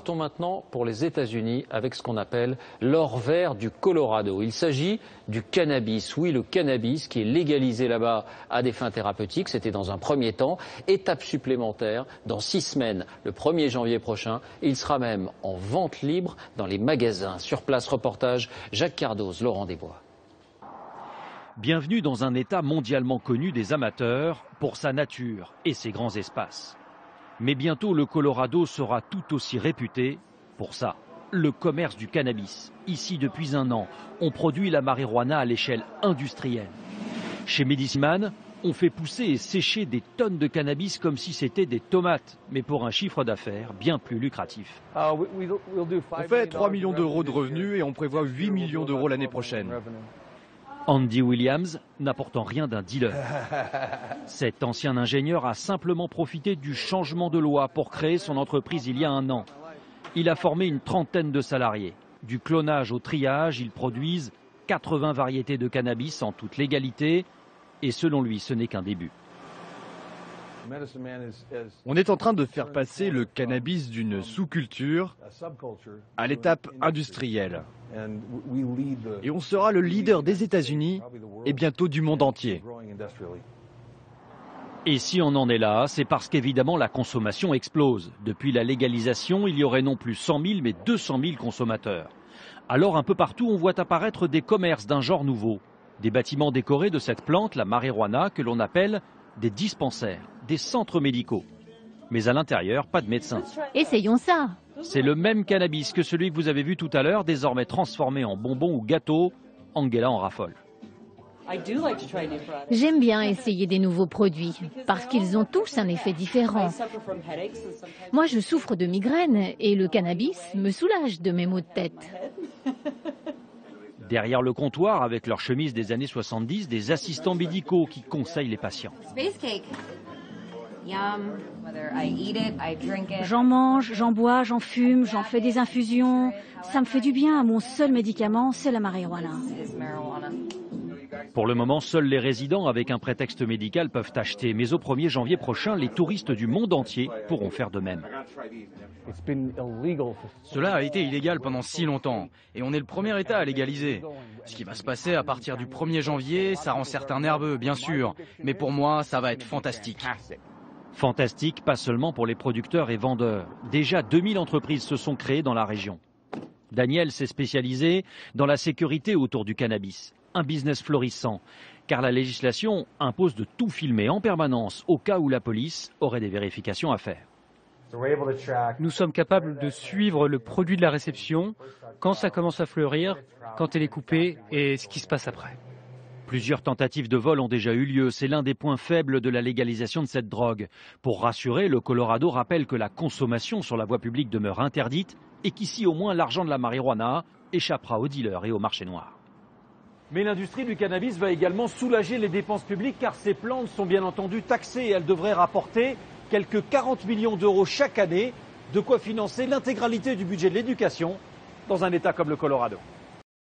Partons maintenant pour les États-Unis avec ce qu'on appelle l'or vert du Colorado. Il s'agit du cannabis. Oui, le cannabis qui est légalisé là-bas à des fins thérapeutiques. C'était dans un premier temps. Étape supplémentaire, dans 6 semaines, le 1er janvier prochain, il sera même en vente libre dans les magasins. Sur place, reportage Jacques Cardoz, Laurent Desbois. Bienvenue dans un État mondialement connu des amateurs pour sa nature et ses grands espaces. Mais bientôt, le Colorado sera tout aussi réputé pour ça, le commerce du cannabis. Ici, depuis un an, on produit la marijuana à l'échelle industrielle. Chez Medicine Man, on fait pousser et sécher des tonnes de cannabis comme si c'était des tomates, mais pour un chiffre d'affaires bien plus lucratif. On fait 3 millions d'euros de revenus et on prévoit 8 millions d'euros l'année prochaine. Andy Williams n'a pourtant rien d'un dealer. Cet ancien ingénieur a simplement profité du changement de loi pour créer son entreprise il y a un an. Il a formé une trentaine de salariés. Du clonage au triage, ils produisent 80 variétés de cannabis en toute légalité. Et selon lui, ce n'est qu'un début. On est en train de faire passer le cannabis d'une sous-culture à l'étape industrielle. Et on sera le leader des États-Unis et bientôt du monde entier. Et si on en est là, c'est parce qu'évidemment la consommation explose. Depuis la légalisation, il y aurait non plus 100 000 mais 200 000 consommateurs. Alors un peu partout, on voit apparaître des commerces d'un genre nouveau. Des bâtiments décorés de cette plante, la marijuana, que l'on appelle des dispensaires, des centres médicaux. Mais à l'intérieur, pas de médecins. Essayons ça. C'est le même cannabis que celui que vous avez vu tout à l'heure, désormais transformé en bonbons ou gâteaux. Angela en raffole. J'aime bien essayer des nouveaux produits, parce qu'ils ont tous un effet différent. Moi, je souffre de migraines et le cannabis me soulage de mes maux de tête. Derrière le comptoir, avec leur chemise des années 70, des assistants médicaux qui conseillent les patients. J'en mange, j'en bois, j'en fume, j'en fais des infusions. Ça me fait du bien. Mon seul médicament, c'est la marijuana. Pour le moment, seuls les résidents avec un prétexte médical peuvent acheter. Mais au 1er janvier prochain, les touristes du monde entier pourront faire de même. Cela a été illégal pendant si longtemps. Et on est le premier État à légaliser. Ce qui va se passer à partir du 1er janvier, ça rend certains nerveux, bien sûr. Mais pour moi, ça va être fantastique. Fantastique, pas seulement pour les producteurs et vendeurs. Déjà 2000 entreprises se sont créées dans la région. Daniel s'est spécialisé dans la sécurité autour du cannabis. Un business florissant, car la législation impose de tout filmer en permanence au cas où la police aurait des vérifications à faire. Nous sommes capables de suivre le produit de la réception, quand ça commence à fleurir, quand elle est coupée et ce qui se passe après. Plusieurs tentatives de vol ont déjà eu lieu. C'est l'un des points faibles de la légalisation de cette drogue. Pour rassurer, le Colorado rappelle que la consommation sur la voie publique demeure interdite et qu'ici au moins l'argent de la marijuana échappera aux dealers et au marché noir. Mais l'industrie du cannabis va également soulager les dépenses publiques car ces plantes sont bien entendu taxées et elles devraient rapporter quelques 40 millions d'euros chaque année, de quoi financer l'intégralité du budget de l'éducation dans un État comme le Colorado.